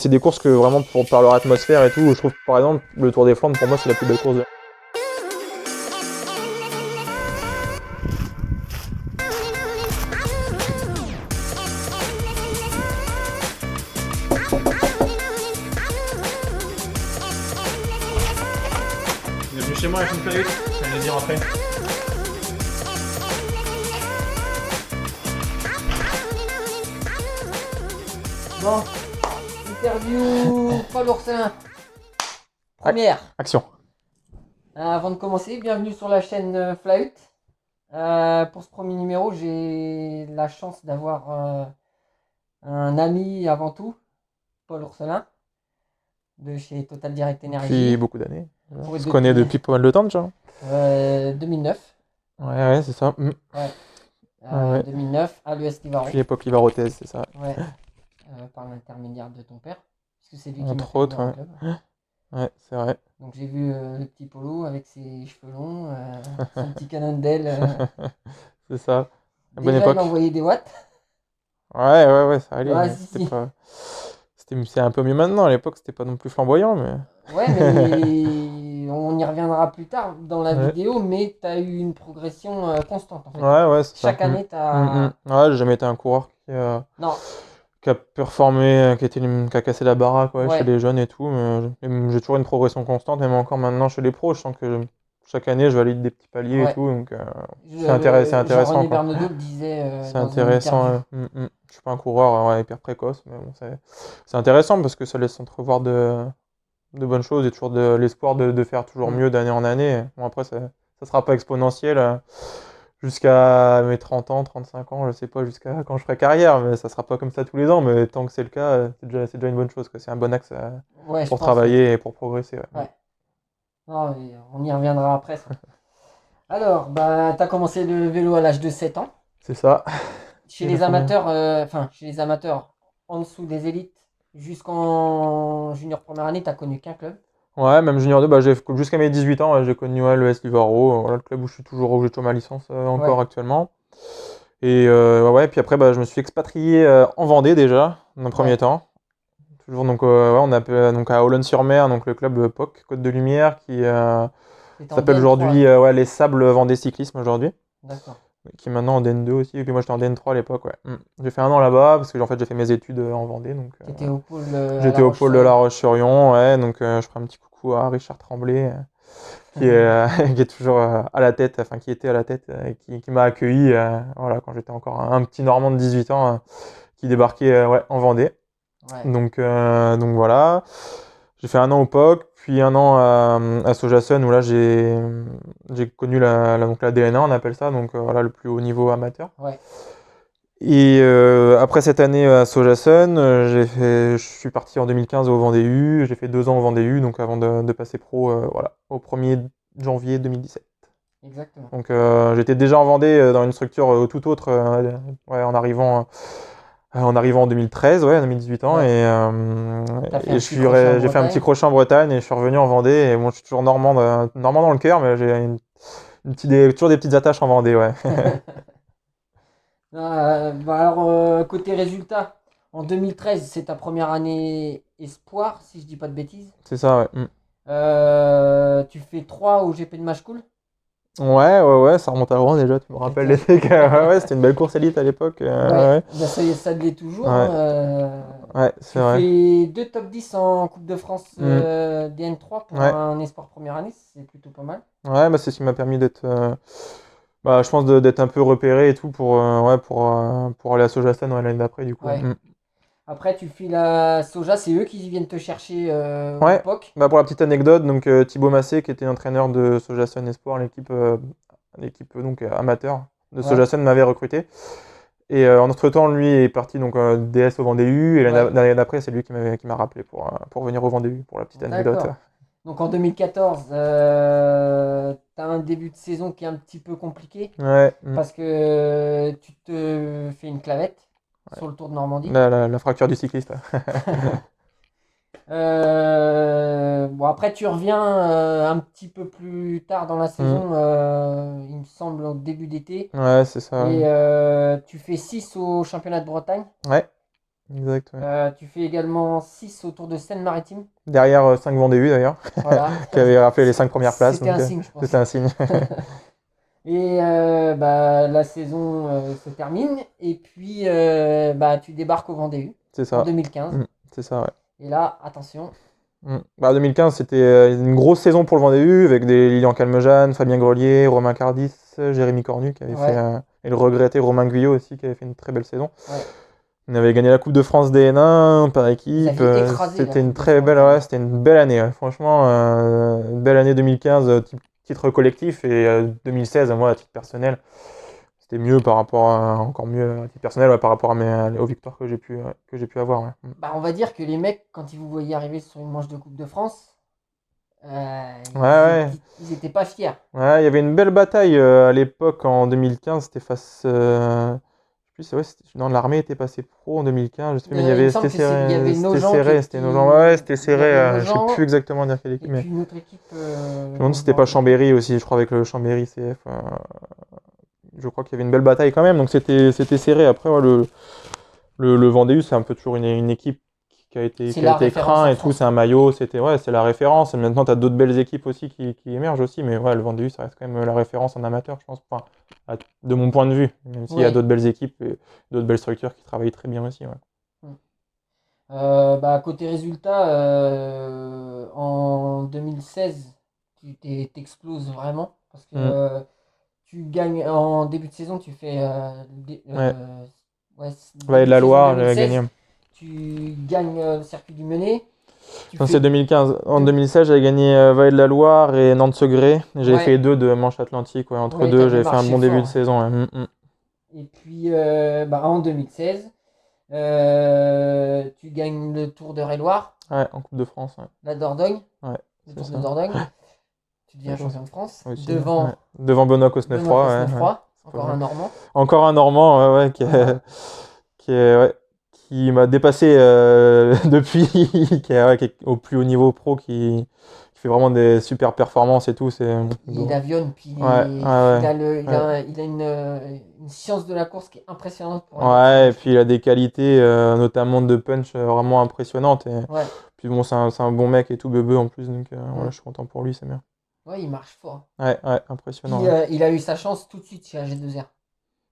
C'est des courses que vraiment par leur atmosphère et tout, je trouve par exemple le Tour des Flandres pour moi c'est la plus belle course de... Bienvenue chez moi avec une feuille, je vais le dire après. Bon, interview Paul Ourselin. Première. Action. Avant de commencer, bienvenue sur la chaîne Flahut. Pour ce premier numéro, j'ai la chance d'avoir un ami avant tout, Paul Ourselin, de chez Total Direct Energy. Depuis beaucoup d'années. On se Depuis- connaît depuis pas mal de temps déjà. 2009. Ouais, c'est ça. Ouais. 2009 à l'ES Livaro. Depuis l'époque livarotaise, c'est ça. Ouais. Par l'intermédiaire de ton père. Parce que c'est lui qui m'a Entre fait autres, venir au ouais. club. Ouais, c'est vrai. Donc j'ai vu le petit Polo avec ses cheveux longs, son petit Cannondale. C'est ça. La bonne Déjà, époque. il envoyait des watts. Ouais, ça allait. Ouais, Mais si, c'était si. pas... C'est un peu mieux maintenant. À l'époque, c'était pas non plus flamboyant, mais... Ouais, mais on y reviendra plus tard dans la Ouais. vidéo, mais tu as eu une progression constante en fait. Ouais, c'est ça. Chaque année, tu as... Ouais, j'ai jamais été un coureur Non, qui a performé, qui a cassé la baraque chez ouais, les jeunes et tout, mais j'ai toujours une progression constante, même encore maintenant chez les pros, je sens que chaque année je valide des petits paliers et ouais. tout, donc c'est intéressant Jean-René quoi. Bernaudot le disait C'est dans une intéressant. interview. Je suis pas un coureur hyper précoce, mais bon, c'est intéressant parce que ça laisse entrevoir de bonnes choses et toujours de l'espoir de faire toujours mieux d'année en année. Bon, après, ça sera pas exponentiel jusqu'à mes 30 ans, 35 ans, je sais pas jusqu'à quand je ferai carrière, mais ça sera pas comme ça tous les ans. Mais tant que c'est le cas, c'est déjà une bonne chose, quoi. C'est un bon axe Ouais, je pour pense, travailler et pour progresser. Ouais. ouais. Non, mais on y reviendra après ça. Alors, bah, tu as commencé le vélo à l'âge de 7 ans. C'est ça. Chez C'est les la première. amateurs, chez les amateurs en dessous des élites, jusqu'en junior première année, t'as connu qu'un club. Ouais, même junior 2, bah, jusqu'à mes 18 ans, j'ai connu le S Livaro, voilà, le club où j'ai toujours ma licence encore Ouais, actuellement. Et puis après, bah, je me suis expatrié en Vendée déjà, dans un premier ouais. temps. Toujours donc, on appelle donc à Olonne-sur-Mer, donc le club POC, Côte de Lumière, qui T'étais en s'appelle DN3 aujourd'hui là. les Sables Vendée Cyclisme aujourd'hui, D'accord. qui est maintenant en DN2 aussi. Et puis moi j'étais en DN3 à l'époque, ouais. J'ai fait un an là-bas parce que en fait j'ai fait mes études en Vendée, donc T'étais au pôle à j'étais La au pôle de La Roche-sur-Yon. Roche-sur-Yon, ouais. Donc je ferai un petit coucou à Richard Tremblay, qui est, qui est toujours à la tête, enfin qui était à la tête, qui m'a accueilli, voilà, quand j'étais encore un petit Normand de 18 ans, qui débarquait en Vendée. Ouais, Donc voilà. J'ai fait un an au POC, puis un an à Sojasun où là j'ai connu donc la DNA, on appelle ça, donc voilà, le plus haut niveau amateur. ouais. Et après cette année à Sojasun, je suis parti en 2015 au Vendée U, j'ai fait 2 ans au Vendée U, donc avant de passer pro, voilà, au 1er janvier 2017. Exactement. Donc j'étais déjà en Vendée dans une structure tout autre, en arrivant en 2013, en 2018 ans, Ouais. T'as fait un et petit crochet en j'ai fait un petit Bretagne. crochet en Bretagne et je suis revenu en Vendée. Et bon, je suis toujours normand, normand dans le cœur, mais j'ai toujours des petites attaches en Vendée, ouais. Alors, côté résultat, en 2013, c'est ta première année espoir, si je dis pas de bêtises. C'est ça, ouais. Tu fais 3 au GP de Machecoul. Ouais, ça remonte à loin déjà, tu me rappelles les trucs. Ouais, c'était une belle course élite à l'époque. Ouais, bah ça l'est toujours. Ouais, ouais, c'est Tu vrai. fais 2 top 10 en Coupe de France Mm. DN3 pour Ouais, un espoir première année, c'est plutôt pas mal. ouais, bah, c'est ce qui m'a permis d'être, je pense d'être un peu repéré et tout pour aller à Sojasan l'année d'après, du coup. Ouais. Après, tu files à Soja, c'est eux qui viennent te chercher au Ouais, POC. bah pour la petite anecdote, donc Thibaut Massé, qui était entraîneur de Sojasun Espoir, l'équipe donc amateur de Ouais, Sojasun m'avait recruté. Et en entre-temps, lui est parti donc DS au Vendée U, et ouais, l'année d'après, c'est lui qui m'a rappelé pour venir au Vendée U, pour la petite anecdote. d'accord. Donc en 2014, tu as un début de saison qui est un petit peu compliqué Ouais, parce que tu te fais une clavette ouais. sur le Tour de Normandie. La fracture du cycliste. Bon, après, tu reviens un petit peu plus tard dans la Mm. saison, il me semble au début d'été, Ouais, c'est ça. et tu fais 6 au championnat de Bretagne. Ouais, Exact, ouais. Tu fais également 6 au Tour de Seine-Maritime. Derrière 5 Vendée U d'ailleurs, Voilà. qui avait rappelé les 5 premières places, C'était donc un signe, je pense. c'était un signe. Et la saison se termine. Et puis, tu débarques au Vendée U C'est en ça. 2015. C'est ça, ouais. Et là, attention. 2015, c'était une grosse saison pour le Vendée U, avec des Lilian Calmejane, Fabien Grelier, Romain Cardis, Jérémy Cornu qui avait fait, Ouais. et le regretté Romain Guyot aussi qui avait fait une très belle saison. Ouais. On avait gagné la Coupe de France des N1 par Vous équipe. aviez écrasé la C'était une Coupe de très France belle, des ouais, N1. c'était une belle année, ouais. Franchement, une belle année 2015, titre collectif, et 2016, moi, à titre personnel, c'était mieux par rapport encore mieux à titre personnel, ouais, par rapport aux victoires que j'ai pu avoir. Ouais. On va dire que les mecs, quand ils vous voyaient arriver sur une manche de Coupe de France, Ouais, ouais. ils étaient pas fiers. Ouais, il y avait une belle bataille à l'époque en 2015, c'était face. Je sais plus, ouais, non, l'armée était passée pro en 2015, je sais plus, mais Il me c'était semble qu'il y serré, avait nos c'était gens serré, c'était nos gens. Ouais, c'était il y serré, avait nos je sais plus gens exactement dire quelle et équipe, mais puis une autre équipe je me demande dont si je me c'était pas rappelle plus. Chambéry aussi, je crois, avec le Chambéry CF. Je crois qu'il y avait une belle bataille quand même, donc c'était serré. Après, ouais, le Vendée U, c'est un peu toujours une équipe C'est qui a la été référence craint en et tout, c'est France. un maillot, c'est la référence. Et maintenant, tu as d'autres belles équipes aussi qui émergent aussi, mais ouais, le Vendée U, ça reste quand même la référence en amateur, je pense, enfin, de mon point de vue, même s'il y a Oui. d'autres belles équipes et d'autres belles structures qui travaillent très bien aussi. Ouais. Côté résultat, en 2016, t'exploses vraiment parce que Mm. tu gagnes en début de saison, tu fais Ouais. Vallée début de de la saison Loire, j'avais 2016, gagné. tu gagnes le circuit du Mené, tu Non, c'est fais 2015. En deux, 2016, j'avais gagné Vallée de la Loire et Nantes-Segré. Et j'avais fait ouais, deux de Manche Atlantique. Ouais. Entre ouais, deux, t'avais j'avais fait un marché bon début fort. de Ouais. saison. Ouais. Et puis en 2016, tu gagnes le Tour de Loire, Ouais, en Coupe de France. Ouais, la Dordogne, ouais, le c'est Tour de ça. Dordogne. Tu deviens C'est ça champion de France aussi. Ouais. devant Devant Benoît Benoît Cosnefroy. Ouais, ouais. Cosnefroy, C'est pas encore un mal. Normand. Encore un Normand, ouais, Voilà. ouais, qui m'a dépassé depuis, qui est au plus haut niveau pro, qui fait vraiment des super performances et tout. Il avionne, puis Ouais, ouais, ouais. Ouais. il a une science de la course qui est impressionnante pour un garçon Ouais, et d'âge. puis il a des qualités, notamment de punch, vraiment impressionnantes. Et Ouais. puis bon, c'est un bon mec et tout, bebeu en plus, donc voilà, Mm. je suis content pour lui, c'est bien. Ouais, il marche fort. Ouais, ouais, impressionnant. Puis Ouais, il a eu sa chance tout de suite chez AG2R.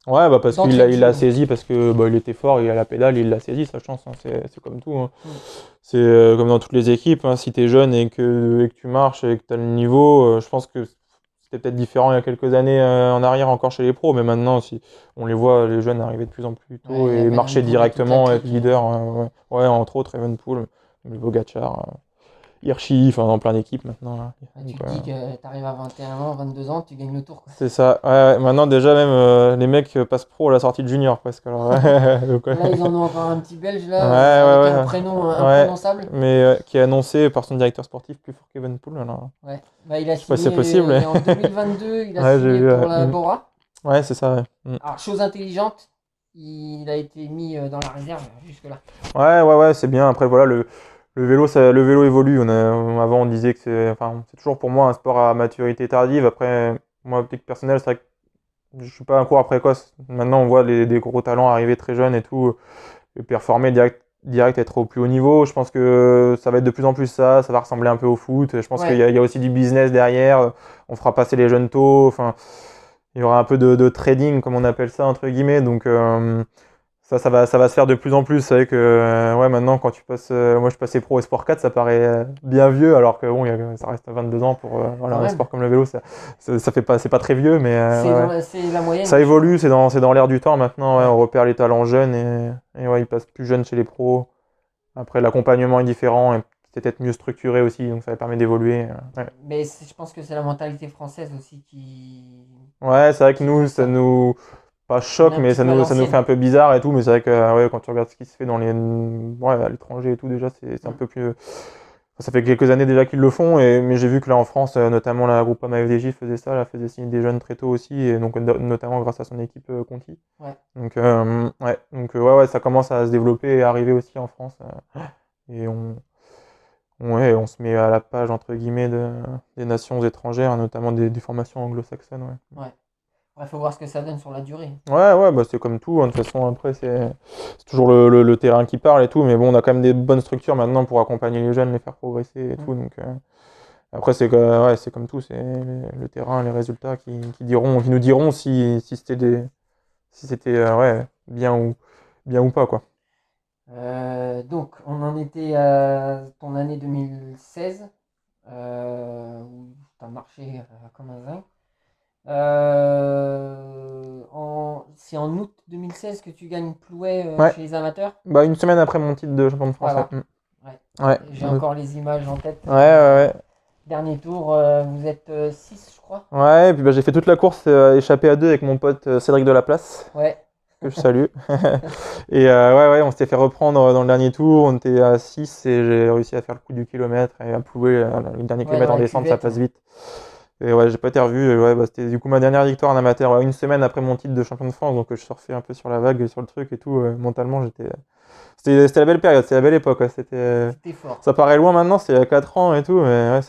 ouais, bah parce D'entrée de il jeu l'a même. saisi, parce que bah, il était fort, il a la pédale, il l'a saisi, sa chance, hein, c'est comme tout. Hein. Mm. C'est comme dans toutes les équipes, hein, si t'es jeune et que tu marches et que t'as le niveau, je pense que c'était peut-être différent il y a quelques années en arrière encore chez les pros, mais maintenant, si on les voit, les jeunes arriver de plus en plus Ouais, tôt il y a et marcher Evenepoel et toute la directement, être clique. leader, ouais. Ouais, entre autres, Evenpool, le Pogacar, Hirschi, enfin dans plein d'équipes maintenant. Là. Tu Donc, te dis que tu arrives à 21 ans, 22 ans, tu gagnes le tour. Quoi. c'est ça. Ouais, ouais, maintenant déjà même les mecs passent pro à la sortie de junior presque. Alors, ouais, donc, ouais. Là, ils en ont encore un petit belge Ouais, là, avec un ouais, prénom ouais. Ouais, imprononçable. mais qui est annoncé par son directeur sportif plus fort qu'Evenpool. Alors, Ouais. Il a je sais pas si c'est signé possible. en 2022, il a Ouais, j'ai signé vu. pour la Bora. Ouais, c'est ça. Ouais. Alors, chose intelligente, il a été mis dans la réserve jusque-là. Ouais, c'est bien. Après, voilà, le vélo évolue. Avant, on disait que c'est toujours pour moi un sport à maturité tardive. Après, moi, à titre personnel, c'est vrai que je suis pas un coureur précoce. Maintenant, on voit des gros talents arriver très jeunes et tout, et performer direct, être au plus haut niveau. Je pense que ça va être de plus en plus ça. Ça va ressembler un peu au foot. Je pense Ouais, il y a aussi du business derrière. On fera passer les jeunes tôt. Enfin, il y aura un peu de trading, comme on appelle ça, entre guillemets. Donc, ça va se faire de plus en plus. C'est vrai que ouais, maintenant, quand tu passes. Moi, je passais pro et sport 4, ça paraît bien vieux, alors que bon, ça reste à 22 ans pour voilà, quand un même. sport comme le vélo. Ça fait pas, c'est pas très vieux, mais ouais, ouais. C'est la moyenne. Ça Je crois. évolue, c'est dans l'air du temps maintenant. Ouais, Ouais. on repère les talents jeunes et ouais, ils passent plus jeunes chez les pros. Après, l'accompagnement est différent et peut-être mieux structuré aussi, donc ça permet d'évoluer. Ouais, Mais je pense que c'est la mentalité française aussi ouais, c'est vrai que qui veut nous, ça ça. nous pas On est choque, un mais petit peu à ça nous fait l'ancienne. un peu bizarre et tout. Mais c'est vrai que ouais, quand tu regardes ce qui se fait ouais, à l'étranger et tout, déjà, c'est un Mm. peu plus. Ça fait quelques années déjà qu'ils le font, mais j'ai vu que là en France, notamment la Groupama FDJ faisait ça, elle faisait signer des jeunes très tôt aussi, et donc notamment grâce à son équipe Conti. Ouais. Donc, ouais, ça commence à se développer et arriver aussi en France. Et ouais, on se met à la page, entre guillemets, des nations étrangères, notamment des formations anglo-saxonnes. Ouais. Ouais. Il faut voir ce que ça donne sur la durée. Ouais, bah c'est comme tout, hein. De toute façon, après, c'est toujours le terrain qui parle et tout, mais bon, on a quand même des bonnes structures maintenant pour accompagner les jeunes, les faire progresser et Mm. tout. Donc, après, ouais, c'est comme tout, c'est le terrain, les résultats qui nous diront si c'était ouais, bien ou pas, quoi. Donc, on en était à ton année 2016, où tu as marché comme un zinc. C'est en août 2016 que tu gagnes Plouay Ouais, chez les amateurs. bah une semaine après mon titre de champion de France, ouais. Voilà. Ouais. Ouais, J'ai encore les images en tête. ouais. Dernier tour, vous êtes 6, je crois. Ouais, et puis bah, j'ai fait toute la course échappée à deux avec mon pote Cédric Delaplace, Ouais. que je salue. Et ouais, on s'était fait reprendre dans le dernier tour, on était à 6 et j'ai réussi à faire le coup du kilomètre et à plouer le dernier Ouais, kilomètre dans en la descente, ça cuvette. passe vite. Et ouais, j'ai pas été revu, et ouais, bah, c'était du coup ma dernière victoire en amateur, ouais, une semaine après mon titre de champion de France, donc je surfais un peu sur la vague, sur le truc et tout, mentalement c'était la belle période, c'était la belle époque, ouais, C'était fort. ça paraît loin maintenant, c'est il y a 4 ans et tout, mais ouais,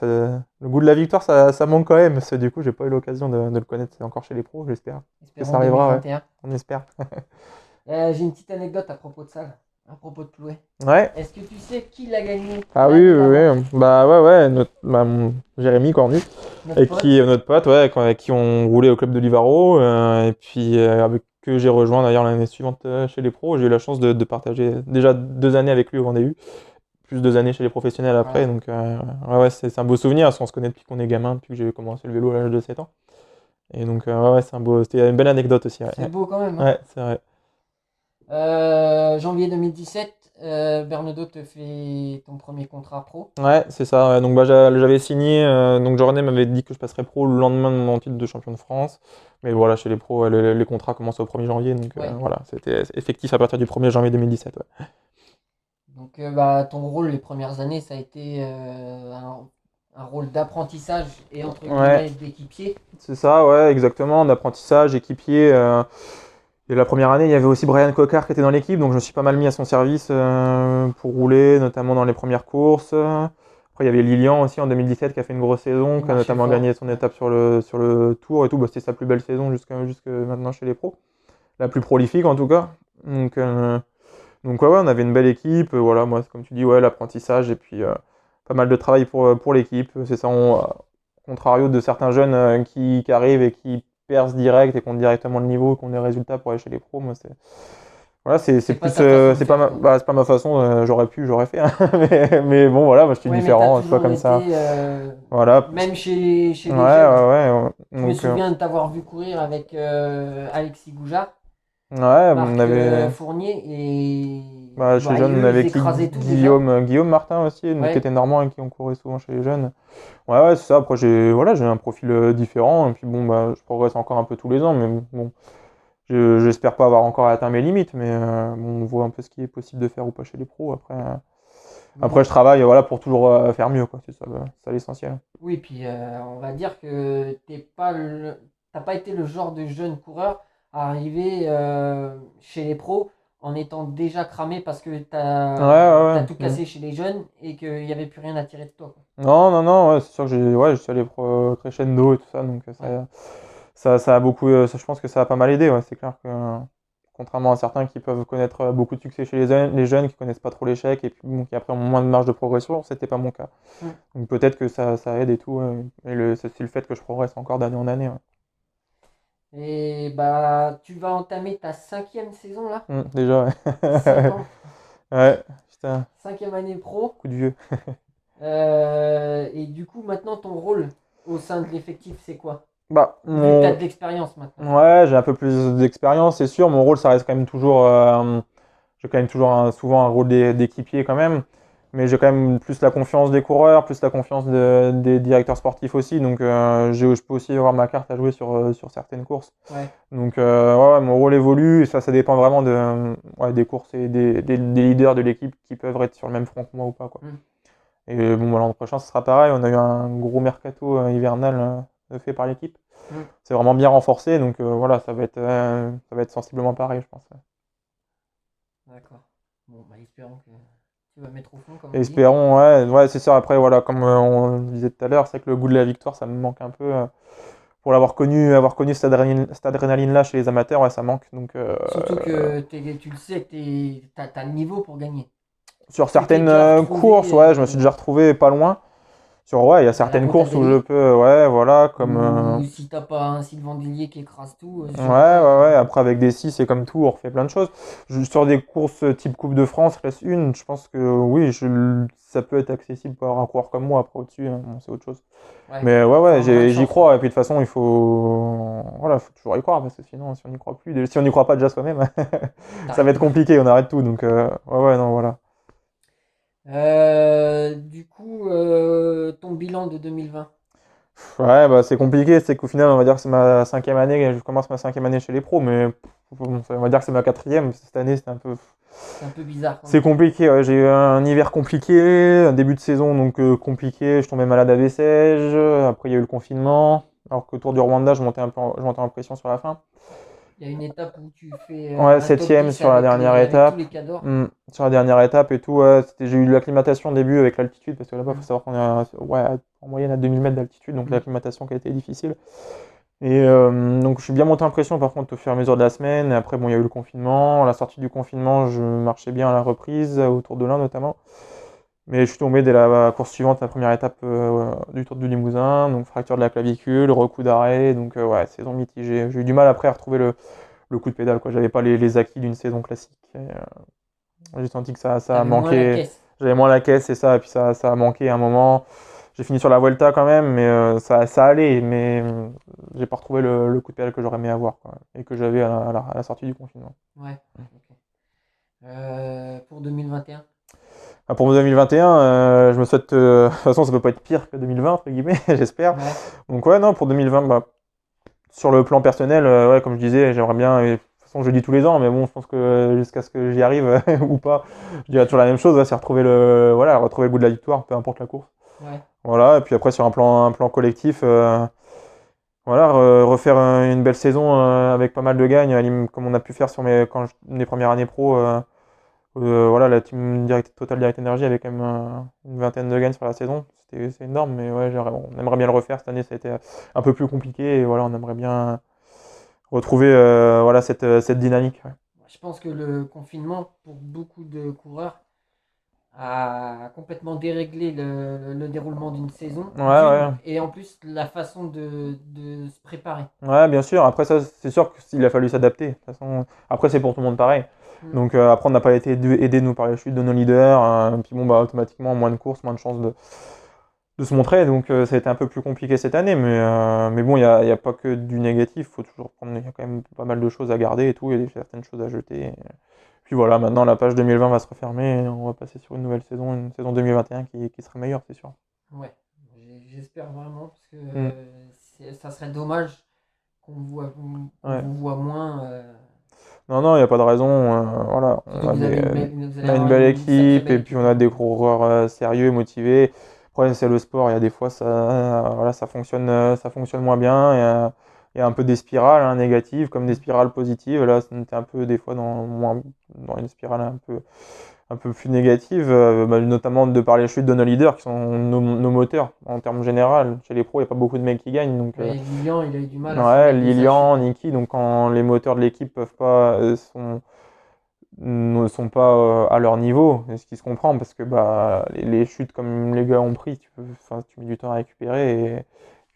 le goût de la victoire, ça manque quand même, parce que du coup, j'ai pas eu l'occasion de le connaître encore chez les pros, j'espère que ça Espérons arrivera, ouais, 2021. on espère. J'ai une petite anecdote à propos de ça, là, à propos de Plouay. Ouais. Est-ce que tu sais qui l'a gagné Ah oui, l'année oui, d'avant? oui. Bah ouais, Jérémy Cornu, Notre pote. notre pote, ouais, avec qui on roulait au club de Livaro, et puis avec que j'ai rejoint d'ailleurs l'année suivante chez les pros. J'ai eu la chance de partager déjà 2 années avec lui au Vendée U, plus 2 années chez les professionnels après, Voilà. donc ouais, c'est un beau souvenir, parce qu'on se connaît depuis qu'on est gamin, depuis que j'ai commencé le vélo à l'âge de 7 ans. Et donc ouais, c'était une belle anecdote aussi, ouais. C'est beau quand même, hein. Ouais, c'est vrai. Janvier 2017, Bernaudot te fait ton premier contrat pro. Ouais, c'est ça. Ouais. Donc bah, j'avais signé. Donc Jornet m'avait dit que je passerais pro le lendemain de mon titre de champion de France. Mais voilà, chez les pros, les contrats commencent au 1er janvier. Donc Ouais. voilà, c'était effectif à partir du 1er janvier 2017. Ouais. Donc, bah, ton rôle les premières années, ça a été un rôle d'apprentissage et entre Ouais, guillemets d'équipier. c'est ça, ouais, exactement. D'apprentissage, équipier. Et la première année, il y avait aussi Brian Cocard qui était dans l'équipe. Donc je me suis pas mal mis à son service pour rouler, notamment dans les premières courses. Après, il y avait Lilian aussi en 2017 qui a fait une grosse saison, Il qui a marchait notamment fort. gagné son Ouais. étape sur le tour et tout. Bah, c'était sa plus belle saison jusque maintenant chez les pros. La plus prolifique en tout cas. Donc ouais, on avait une belle équipe. Voilà, moi, comme tu dis, ouais, l'apprentissage et puis pas mal de travail pour l'équipe. C'est ça, contrario de certains jeunes qui arrivent et qui percent direct et qui ont directement le niveau, qui ont des résultats pour aller chez les pros. Moi, voilà, c'est C'est pas plus, ta façon de faire, toi. c'est pas ma façon. J'aurais fait, hein. Mais bon, voilà, moi, je suis Ouais, mais t'as différent, c'est pas toujours comme ça. été, Voilà. même chez Ouais, les jeunes. ouais. Je me Donc, souviens de t'avoir vu courir avec Alexis Goujard, ouais, on Marc avait. Fournier, et Bah, chez les bah, jeunes, on eux, ils avait qui écrasaient tout déjà. Guillaume Martin aussi, qui Ouais. était normand et qui ont couru souvent chez les jeunes. Ouais, c'est ça. Après, j'ai un profil différent. Et puis, bon, bah, je progresse encore un peu tous les ans. Mais bon, j'espère pas avoir encore atteint mes limites. Mais bon, on voit un peu ce qui est possible de faire ou pas chez les pros. Après Bon, je travaille voilà, pour toujours faire mieux, quoi. C'est ça l'essentiel. oui, puis on va dire que t'as pas été le genre de jeune coureur à arriver chez les pros en étant déjà cramé parce que Ouais, t'as ouais, tout ouais. cassé chez les jeunes et qu'il n'y avait plus rien à tirer de toi, quoi. Non, ouais, c'est sûr que je suis allé crescendo et tout ça. Donc, Ouais. ça a beaucoup. Je pense que ça a pas mal aidé. Ouais. C'est clair que, contrairement à certains qui peuvent connaître beaucoup de succès chez les jeunes qui connaissent pas trop l'échec et puis bon, qui après ont moins de marge de progression, c'était pas mon cas. Mm. Donc peut-être que ça aide et tout. Ouais. Et c'est le fait que je progresse encore d'année en année. Ouais. Et bah, tu vas entamer ta cinquième saison là, Déjà, cinq ouais. ans, Ouais, putain, cinquième année pro. coup de vieux. Et du coup, maintenant, ton rôle au sein de l'effectif, c'est quoi? Bah, Vu que tu as de l'expérience maintenant. ouais, j'ai un peu plus d'expérience, c'est sûr. Mon rôle, ça reste quand même toujours. J'ai quand même toujours souvent un rôle d'équipier quand même. Mais j'ai quand même plus la confiance des coureurs, plus la confiance des directeurs sportifs aussi. Donc, je peux aussi avoir ma carte à jouer sur certaines courses. Ouais. Donc, ouais, mon rôle évolue. Et ça dépend vraiment ouais, des courses et des leaders de l'équipe qui peuvent être sur le même front que moi ou pas, quoi. Mm. Et bon, bah, l'an prochain, ce sera pareil. On a eu un gros mercato hivernal fait par l'équipe. Mm. C'est vraiment bien renforcé, donc voilà, ça va être sensiblement pareil, je pense. D'accord. Bon, bah, espérons que tu vas mettre au fond, comme Et on dit. espérons, ouais, c'est ça. Après, voilà, comme on le disait tout à l'heure, c'est que le goût de la victoire, ça me manque un peu. pour avoir connu cette adrénaline-là chez les amateurs, ouais, ça manque. Donc, Surtout que tu le sais que t'as le niveau pour gagner. sur Tu t'es certaines déjà courses, retrouvé ouais, je me suis déjà retrouvé pas loin. Ouais, il y a à la certaines courses où je Montagalley, peux, ouais, voilà, comme. ou si t'as pas un Sylvain Dillier qui écrase tout, ce Ouais, jour-là. ouais, ouais. Après, avec des 6 c'est comme tout, on refait plein de choses. Sur des courses type Coupe de France, classe 1, je pense que oui, ça peut être accessible par un coureur comme moi. Après, au-dessus, hein, bon, c'est autre chose. Ouais, Mais ouais, faut ouais, avoir une j'y chance, quoi. crois. Et puis, de toute façon, il faut. Voilà, faut toujours y croire, parce que sinon, si on n'y croit plus, si on n'y croit pas déjà soi-même, ça va T'arrêtes être tout. compliqué, on arrête tout. Donc, ouais, ouais, non, voilà. Du coup, ton bilan de 2020. Ouais, bah, c'est compliqué. C'est qu'au final, on va dire que c'est ma 5e année. Je commence ma 5e année chez les pros, mais bon, on va dire que c'est ma 4e. Cette année, c'était un peu. C'est un peu bizarre quand C'est même. compliqué, ouais. J'ai eu un hiver compliqué, un début de saison donc compliqué. Je tombais malade à Bessèges. Après, il y a eu le confinement. Alors qu'au Tour du Rwanda, je montais en pression sur la fin. Il y a une étape où tu fais Ouais, un top 7e 10 sur la dernière avec tous étape. les cadors. Sur la dernière étape et tout, ouais, j'ai eu de l'acclimatation au début avec l'altitude, parce que là-bas, il faut Mm. savoir qu'on est ouais, en moyenne à 2000 mètres d'altitude, donc Mm. l'acclimatation qui a été difficile. Et donc je suis bien monté en pression par contre au fur et à mesure de la semaine. Et après, bon, il y a eu le confinement. À la sortie du confinement, je marchais bien à la reprise, autour de l'Ain notamment. Mais je suis tombé dès la course suivante, la première étape du Tour du Limousin, donc fracture de la clavicule, recoup d'arrêt, donc ouais, saison mitigée. J'ai eu du mal après à retrouver le coup de pédale, quoi. J'avais pas les acquis d'une saison classique. J'ai senti que ça a T'avais moins la manqué. caisse. J'avais moins la caisse et ça, et puis ça a manqué à un moment. J'ai fini sur la Vuelta quand même, mais ça allait, mais j'ai pas retrouvé le coup de pédale que j'aurais aimé avoir, quoi, et que j'avais à la sortie du confinement. Ouais. Ok. Pour 2021. Ah, pour 2021, je me souhaite. De toute façon, ça peut pas être pire que 2020, entre guillemets, j'espère. Ouais. Donc, ouais, non, pour 2020, bah, sur le plan personnel, ouais, comme je disais, j'aimerais bien. Et de toute façon, je le dis tous les ans, mais bon, je pense que jusqu'à ce que j'y arrive ou pas, je dirais toujours la même chose, ouais, c'est voilà, retrouver le goût de la victoire, peu importe la course. Ouais. Voilà, et puis après, sur un plan collectif, voilà, refaire une belle saison avec pas mal de gagnes, comme on a pu faire sur mes premières années pro. Voilà, la team Total Direct Energy avait quand même une vingtaine de gains sur la saison. C'est énorme, mais ouais, on aimerait bien le refaire. Cette année, ça a été un peu plus compliqué. Et voilà, on aimerait bien retrouver voilà, cette dynamique. Ouais, Je pense que le confinement, pour beaucoup de coureurs, a complètement déréglé le déroulement d'une saison, ouais, ouais. et en plus la façon de se préparer. Ouais, bien sûr. Après, ça, c'est sûr qu'il a fallu s'adapter. De toute façon, après, c'est pour tout le monde pareil. Mm. Donc, après, on n'a pas été aidés, nous, par les chutes de nos leaders. Puis bon, bah, automatiquement, moins de courses, moins de chances de se montrer. Donc ça a été un peu plus compliqué cette année, mais bon, y a pas que du négatif. Faut toujours prendre, il y a quand même pas mal de choses à garder et tout. Il y a certaines choses à jeter. Puis voilà, maintenant la page 2020 va se refermer. Et on va passer sur une nouvelle saison, une saison 2021 qui sera meilleure, c'est sûr. Ouais, j'espère vraiment, parce que Mm. ça serait dommage qu'on Ouais. vous voit moins. Non, non, il n'y a pas de raison. Voilà, Surtout que vous on allez a une avoir belle une sacrée équipe belle et puis équipe, on a hein. des coureurs sérieux et motivés. Le problème, c'est le sport. Il y a des fois, voilà, ça fonctionne moins bien. Il y a un peu des spirales négatives comme des Mm. spirales positives. Là, c'était un peu des fois dans une spirale un peu plus négative, bah, notamment de par les chutes de nos leaders qui sont nos moteurs en termes général. Chez les pros, il n'y a pas beaucoup de mecs qui gagnent. Donc, Ouais, Lilian, il a eu du mal à se ouais, remettre de sa chute, Lilian, hein. Niki, donc quand les moteurs de l'équipe peuvent pas, ne sont pas à leur niveau, ce qui se comprend parce que bah, les chutes comme les gars ont pris, enfin, tu mets du temps à récupérer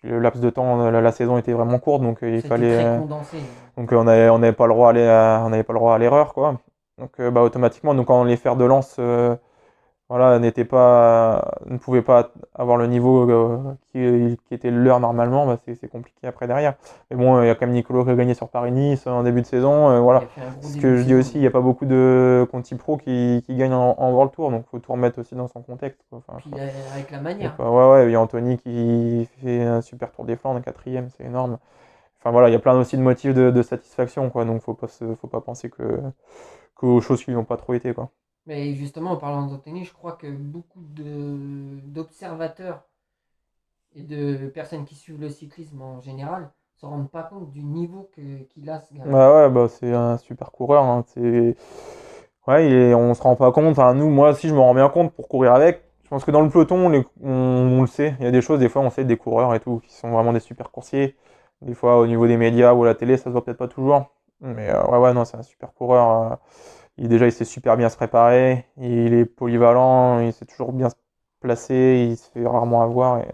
et le laps de temps, la saison était vraiment courte donc il C'était fallait, très condensé. donc on n'avait pas le droit on n'avait pas le droit à l'erreur quoi. Donc bah, automatiquement, donc quand les fers de lance voilà, ne pouvaient pas avoir le niveau qui était le leur normalement, bah, c'est compliqué après derrière. Mais bon, il y a quand même Nicolo qui a gagné sur Paris-Nice en début de saison. Il a Voilà. fait un gros C'est ce début que de je dis saison, aussi, il lui. n'y a pas beaucoup de Conti Pro qui gagnent en World Tour, donc il faut tout remettre aussi dans son contexte, quoi. Enfin, Puis avec la y a manière. pas, ouais, ouais, il y a Anthony qui fait un super Tour des Flandres, 4e, c'est énorme. Enfin voilà, il y a plein aussi de motifs de satisfaction, quoi, donc faut pas penser qu'aux choses qui n'ont pas trop été, quoi. Mais justement, en parlant d'Anthony, je crois que beaucoup d'observateurs et de personnes qui suivent le cyclisme en général se rendent pas compte du niveau qu'il a, ce gars-là. Ouais, ouais, bah, c'est un super coureur, hein. Ouais, on se rend pas compte. Enfin, nous, moi aussi, je me rends bien compte pour courir avec. Je pense que dans le peloton, on le sait. Il y a des choses, des fois, on sait des coureurs et tout, qui sont vraiment des super coursiers. Des fois, au niveau des médias ou à la télé, ça se voit peut-être pas toujours. Mais ouais, non, c'est un super coureur. Déjà, il sait super bien se préparer. Il est polyvalent. Il sait toujours bien se placer. Il se fait rarement avoir. Et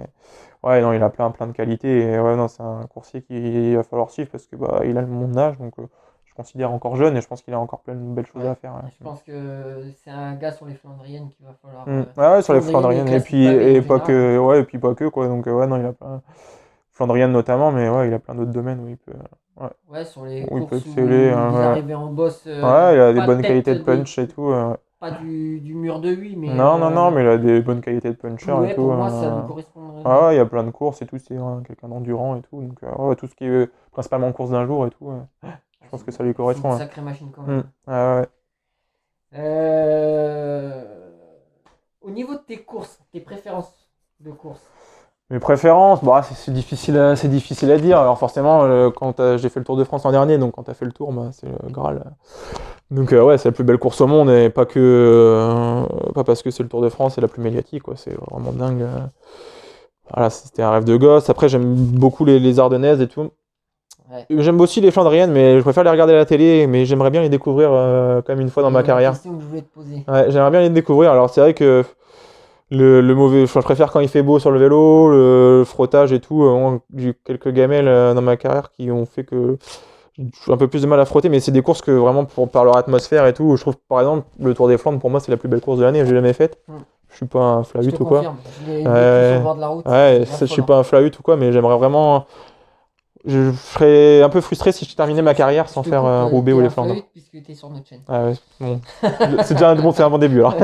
ouais, non, il a plein de qualités. Et ouais, non, c'est un coursier qu'il va falloir suivre parce que bah, il a mon âge. Donc, je considère encore jeune et je pense qu'il a encore plein de belles choses Ouais. à faire. Et je pense que c'est un gars sur les Flandriennes qu'il va falloir. Ouais, ouais, sur les Flandriennes et Flandriennes. Et classique puis, pavé en et pas général, hein. que, ouais, et puis pas que, quoi. Donc, ouais, non, il a plein. Flandrienne notamment, mais ouais, il a plein d'autres domaines ouais, Ouais, sur les où il peut courses exceller. où il Hein, arrivait en boss, ouais. Ouais, il a des pas bonnes tête qualités de de. punch et tout. Ouais. Pas du mur de 8, mais Non, non, non, mais il a des bonnes qualités de puncher et ouais, tout. pour moi, ça lui correspondrait Ouais, bien. ouais, il y a plein de courses et tout, c'est quelqu'un d'endurant et tout. Donc, ouais, tout ce qui est principalement course d'un jour et tout, je Ouais, pense que ça lui c'est une correspond. sacrée machine quand Ouais. même. Ouais, ouais. Euh, Au niveau de tes courses, tes préférences de course. Mes préférences, bah, c'est difficile à dire. Alors forcément, quand j'ai fait le Tour de France l'an dernier, donc quand tu as fait le Tour, bah, c'est le Graal. Donc ouais, c'est la plus belle course au monde et pas parce que c'est le Tour de France, c'est la plus médiatique, quoi. C'est vraiment dingue. Voilà, c'était un rêve de gosse. Après, j'aime beaucoup les Ardennaises et tout. Ouais. J'aime aussi les Flandriennes, mais je préfère les regarder à la télé, mais j'aimerais bien les découvrir quand même une fois dans ma C'est la carrière. question que je voulais te poser. Ouais, j'aimerais bien les découvrir. Alors c'est vrai que le mauvais, enfin, je préfère quand il fait beau sur le vélo, le frottage et tout. J'ai eu quelques gamelles dans ma carrière qui ont fait que j'ai un peu plus de mal à frotter, mais c'est des courses que vraiment par leur atmosphère et tout. Je trouve par exemple le Tour des Flandres pour moi c'est la plus belle course de l'année, j'ai jamais faite. Hmm. Je suis pas un Je te flahut ou quoi. confirme, je l'ai vécu sur le Ouais, bord de la route, ouais, c'était ça, je suis affolant. pas un flahut ou quoi, mais j'aimerais vraiment. Je serais un peu frustré si je terminais ma carrière Je sans te faire coupe, Roubaix ou t'es les un Flandres. flûte puisque t'es sur notre chaîne. Ah ouais, bon. C'est déjà c'est un bon début alors.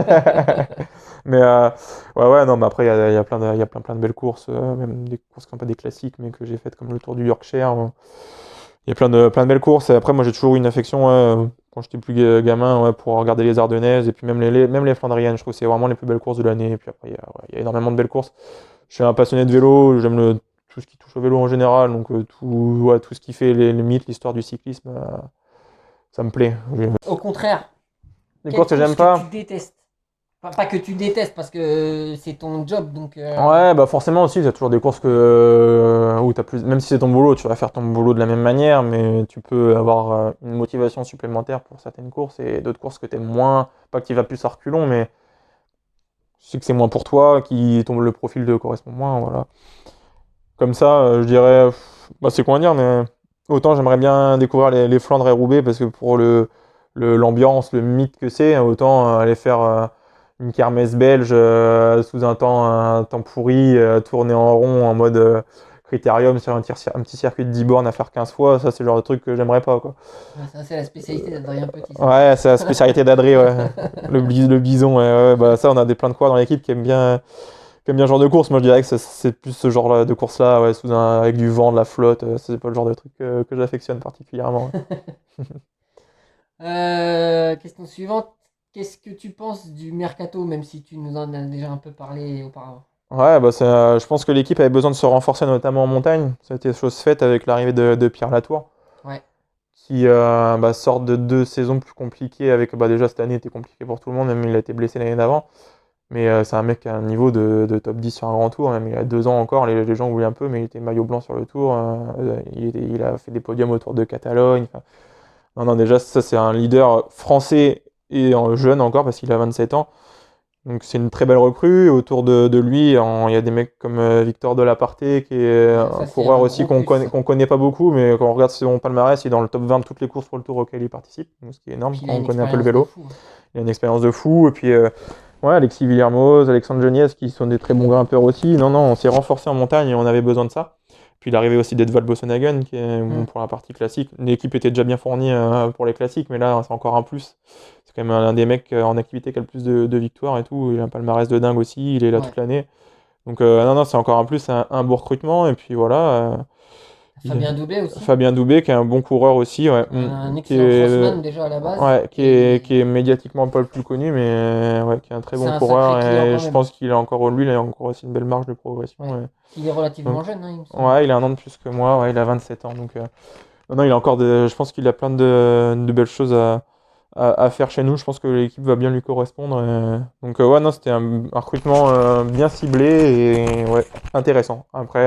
Mais ouais, non, mais après, il y a plein de belles courses, même des courses qui sont pas des classiques, mais que j'ai faites comme le Tour du Yorkshire. Il y a plein de belles courses. Et après, moi, j'ai toujours eu une affection, quand j'étais plus gamin, ouais, pour regarder les Ardennaises et puis même les Flandriennes. Je trouve que c'est vraiment les plus belles courses de l'année. Et puis après, il y a énormément de belles courses. Je suis un passionné de vélo, j'aime tout ce qui touche au vélo en général, donc tout ce qui fait les mythes, l'histoire du cyclisme, ça me plaît. Au contraire, Les quelle courses que course j'aime que tu pas. détestes? Enfin, pas que tu détestes parce que c'est ton job, donc Ouais, bah forcément aussi, il y a toujours des courses où t'as plus, même si c'est ton boulot, tu vas faire ton boulot de la même manière, mais tu peux avoir une motivation supplémentaire pour certaines courses et d'autres courses que t'aimes moins, pas que tu vas plus à reculons, mais tu sais que c'est moins pour toi, le profil te correspond moins, voilà. Comme ça, je dirais, bah c'est quoi dire, mais autant j'aimerais bien découvrir les Flandres et Roubaix parce que pour l'ambiance, le mythe que c'est, autant aller faire une kermesse belge sous un temps pourri, tourner en rond en mode critérium sur un petit circuit de 10 bornes à faire 15 fois, ça c'est le genre de truc que j'aimerais pas, quoi. ça c'est la spécialité d'Adrien Petit, ça. Ouais, c'est la spécialité d'Adré, ouais. Le bison, ouais, ouais, bah ça on a des plein de coureurs dans l'équipe qui aime bien ce genre de course. Moi, je dirais que c'est plus ce genre de course-là, ouais, avec du vent, de la flotte. C'est pas le genre de truc que j'affectionne particulièrement. Ouais. Question suivante. Qu'est-ce que tu penses du mercato, même si tu nous en as déjà un peu parlé auparavant? Ouais, bah je pense que l'équipe avait besoin de se renforcer, notamment en montagne. Ça a été chose faite avec l'arrivée de Pierre Latour, Ouais, qui sort de 2 saisons plus compliquées. Bah, déjà, cette année était compliquée pour tout le monde, même il a été blessé l'année d'avant. Mais c'est un mec qui a un niveau de top 10 sur un grand tour. Même il a 2 ans encore, les gens oublient un peu, mais il était maillot blanc sur le tour. Il a fait des podiums autour de Catalogne. Enfin, non, non, déjà, ça, c'est un leader français et jeune encore, parce qu'il a 27 ans. Donc, c'est une très belle recrue. Autour de lui, il y a des mecs comme Victor Delaparté, qui est un ça c'est coureur un aussi gros plus, ça. qu'on connaît pas beaucoup, mais quand on regarde son palmarès, il est dans le top 20 de toutes les courses pour le tour auquel il participe. Donc, ce qui est énorme Puis il quand a on une connaît un peu le expérience de vélo. fou, hein. Il a une expérience de fou. Et puis, ouais, Alexis Villermoz, Alexandre Geniez, qui sont des très bons grimpeurs aussi. Non, non, on s'est renforcé en montagne et on avait besoin de ça. Puis l'arrivée aussi d'Edvald Boasson-Hagen, qui est bon, pour la partie classique. L'équipe était déjà bien fournie pour les classiques, mais là, c'est encore un plus. C'est quand même l'un des mecs en activité qui a le plus de victoires et tout. Il a un palmarès de dingue aussi, il est là Ouais. toute l'année. Donc, non, non, c'est encore un plus, un beau recrutement. Et puis voilà. Fabien Doubet aussi. Fabien Doubet, qui est un bon coureur aussi, ouais. Un Qui excellent est, crossman déjà à la base. ouais, Et qui est médiatiquement pas le plus connu, mais ouais, qui est un très c'est bon un sacré coureur. client Et quand je même. pense qu'il a encore, lui, il a encore aussi une belle marge de Ouais. progression. Il est Donc, relativement jeune, hein, il me semble. ouais, il a un an de plus que moi, ouais, il a 27 ans. Donc, non, non, il a encore je pense qu'il a plein de belles choses à faire chez nous. Je pense que l'équipe va bien lui correspondre. Donc, ouais, non, c'était un recrutement bien ciblé et ouais, intéressant. Après,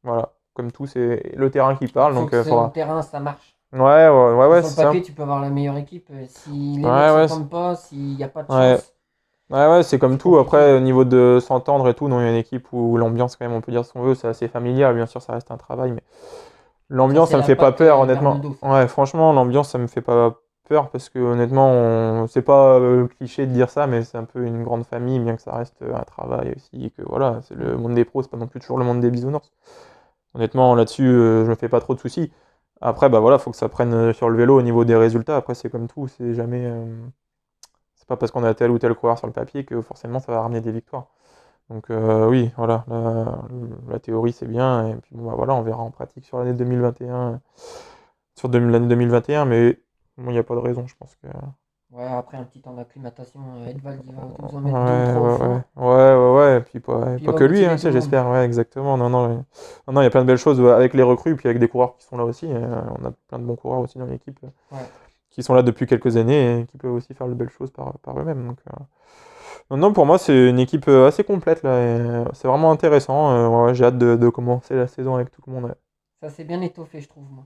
voilà. comme tout, c'est le terrain qui parle, Faut donc que sur le faudra. terrain ça marche. Ouais, Sur le c'est ça. papier, tu peux avoir la meilleure équipe. Si les mecs Ouais, ouais, s'entendent pas, s'il n'y a pas de ouais. chance, Ouais, c'est comme c'est tout. Après, compliqué. au niveau de s'entendre et tout, non, il y a une équipe où l'ambiance, quand même, on peut dire ce qu'on veut, c'est assez familial. Bien sûr, ça reste un travail, mais Ça, l'ambiance, c'est ça me la fait pas patte peur, vers le honnêtement. dos, ça. Ouais, franchement, l'ambiance, ça me fait pas peur parce que, honnêtement, c'est pas cliché de dire ça, mais c'est un peu une grande famille, bien que ça reste un travail aussi. Et que voilà, c'est Mm. le monde des pros, c'est pas non plus toujours le monde des bisounours. Honnêtement, là-dessus, je me fais pas trop de soucis. Après, bah voilà, faut que ça prenne sur le vélo au niveau des résultats. Après, c'est comme tout, c'est jamais. C'est pas parce qu'on a tel ou tel coureur sur le papier que forcément ça va ramener des victoires. Donc oui, voilà, la théorie c'est bien, et puis bon, bah, voilà, on verra en pratique sur l'année 2021, l'année 2021, mais bon, il n'y a pas de raison, je pense que. Ouais, après un petit temps d'acclimatation, Edvald il va vous en Ouais, mettre deux ou trois au fond, ouais, et puis puis il pas va que lui, hein, motiver tu tout sais, le monde. j'espère, ouais, exactement. Non, non, non, non, il y a plein de belles choses avec les recrues, puis avec des coureurs qui sont là aussi. On a plein de bons coureurs aussi dans l'équipe Ouais. qui sont là depuis quelques années et qui peuvent aussi faire de belles choses par eux-mêmes. Donc, non, non, pour moi, c'est une équipe assez complète là. Et, c'est vraiment intéressant. Ouais, j'ai hâte de commencer la saison avec tout le monde. Ouais, Ça s'est bien étoffé, je trouve, moi.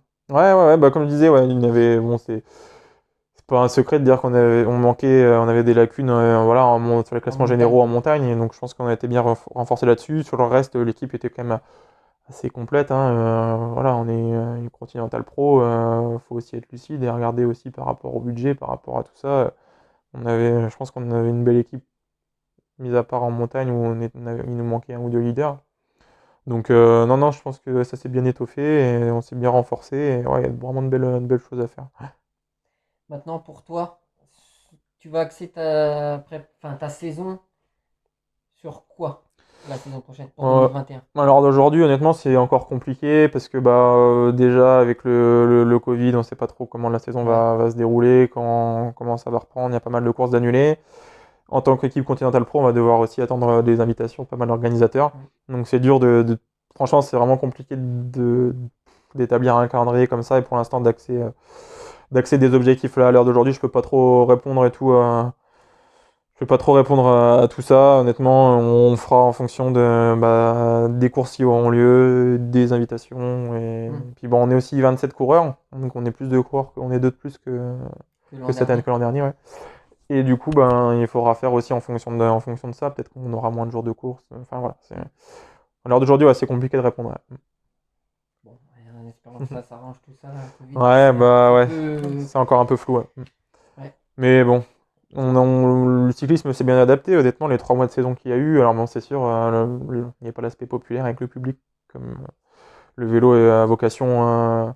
ouais, bah, comme je disais, ouais, il y avait, bon, c'est pas un secret de dire on manquait, on avait des lacunes voilà, sur les En classements montagne. généraux en montagne. Et donc, je pense qu'on a été bien renforcé là-dessus. Sur le reste, l'équipe était quand même assez complète. Hein. Voilà, on est une Continental Pro. Faut aussi être lucide et regarder aussi par rapport au budget, par rapport à tout ça. Je pense qu'on avait une belle équipe, mis à part en montagne où il nous manquait un ou deux leaders. Donc non, non, je pense que ça s'est bien étoffé et on s'est bien renforcé. Et ouais, il y a vraiment de belles choses à faire. Maintenant, pour toi, tu vas axer ta saison sur quoi la saison prochaine, pour Euh, 2021? alors d'aujourd'hui, honnêtement, c'est encore compliqué parce que bah déjà avec le Covid, on sait pas trop comment la saison Ouais. va se dérouler, comment ça va reprendre. Il y a pas mal de courses d'annulées. En tant qu'équipe Continental Pro, on va devoir aussi attendre des invitations, pas mal d'organisateurs. Mm. Donc c'est dur franchement, c'est vraiment compliqué d'établir un calendrier comme ça et pour l'instant d'accès des objectifs là à l'heure d'aujourd'hui, je peux pas trop répondre et tout. Je peux pas trop répondre à tout ça. Honnêtement, on fera en fonction des courses qui auront lieu, des invitations. Et Mm. puis bon, on est aussi 27 coureurs, donc on est plus de coureurs, on est deux de plus Que que l'an cette année, dernier. que l'an dernier, ouais. Et du coup, ben, il faudra faire aussi en fonction de ça. Peut-être qu'on aura moins de jours de course. Enfin voilà. À l'heure d'aujourd'hui, ouais, c'est compliqué de répondre. Bon, en espérant que ça s'arrange tout ça, le Covid, Ouais, c'est ouais, un bah petit ouais. peu. C'est encore un peu flou. Ouais. Ouais. Mais bon, le cyclisme s'est bien adapté. Honnêtement, les 3 mois de saison qu'il y a eu. Alors bon, c'est sûr, il n'y a pas l'aspect populaire avec le public. Comme le vélo a vocation à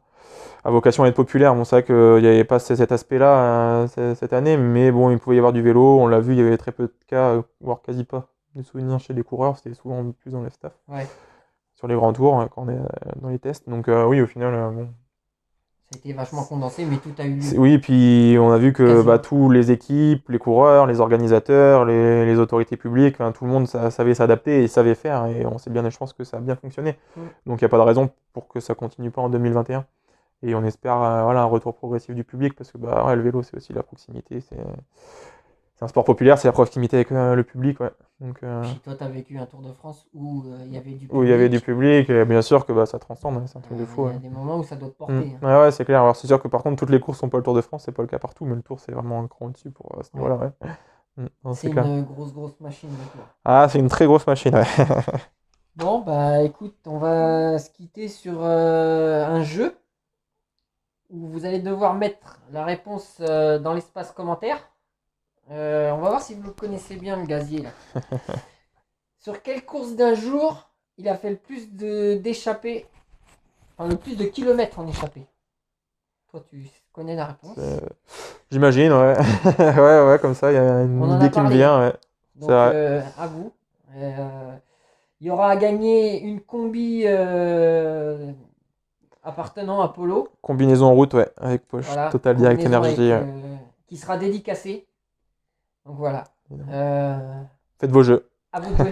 être populaire. Bon, c'est vrai qu'il n'y avait pas cet aspect-là cette année, mais bon, il pouvait y avoir du vélo. On l'a vu, il y avait très peu de cas, voire quasi pas de souvenirs chez les coureurs. C'était souvent plus dans le staff, Ouais. sur les grands tours, quand on est dans les tests. Donc oui, au final, bon. Ça a été vachement condensé, mais tout a eu lieu. Oui, puis on a vu que bah, Quasiment. tous les équipes, les coureurs, les organisateurs, les autorités publiques, enfin, tout le monde savait s'adapter et savait faire. Et je pense que ça a bien fonctionné. Mm. Donc il n'y a pas de raison pour que ça continue pas en 2021. Et on espère voilà, un retour progressif du public parce que bah, ouais, le vélo, c'est aussi la proximité. C'est un sport populaire, c'est la proximité avec le public. Ouais. Donc, Puis toi, tu as vécu un Tour de France où il y avait du où il y avait du public. public, et bien sûr que bah, ça transcende, hein, c'est un truc de Il fou. y Ouais. a des moments où ça doit te Mm. porter, hein. Ouais, ouais, c'est clair. Alors c'est sûr que par contre, toutes les courses sont pas le Tour de France, c'est pas le cas partout, mais le Tour, c'est vraiment un cran au-dessus pour ce Ouais. niveau-là. Ouais. Non, C'est c'est clair. une grosse machine de tour. Ah, c'est une très grosse machine, ouais. Bon, bah écoute, on va se quitter sur un jeu où vous allez devoir mettre la réponse dans l'espace commentaire. On va voir si vous le connaissez bien, le gazier là. Sur quelle course d'un jour il a fait le plus d'échappées, enfin le plus de kilomètres en échappée? Toi, tu connais la réponse. J'imagine, ouais. Ouais, ouais, comme ça, il y a On une en a idée qui me parlé, hein. vient, ouais. C'est Donc, vrai. à vous. Il y aura à gagner une combi appartenant à Polo. Combinaison en route, ouais, avec poche Voilà, Total Direct combinaison Energy. avec Ouais. qui sera dédicacée. Donc voilà. Euh, Faites vos jeux. à vous de jouer.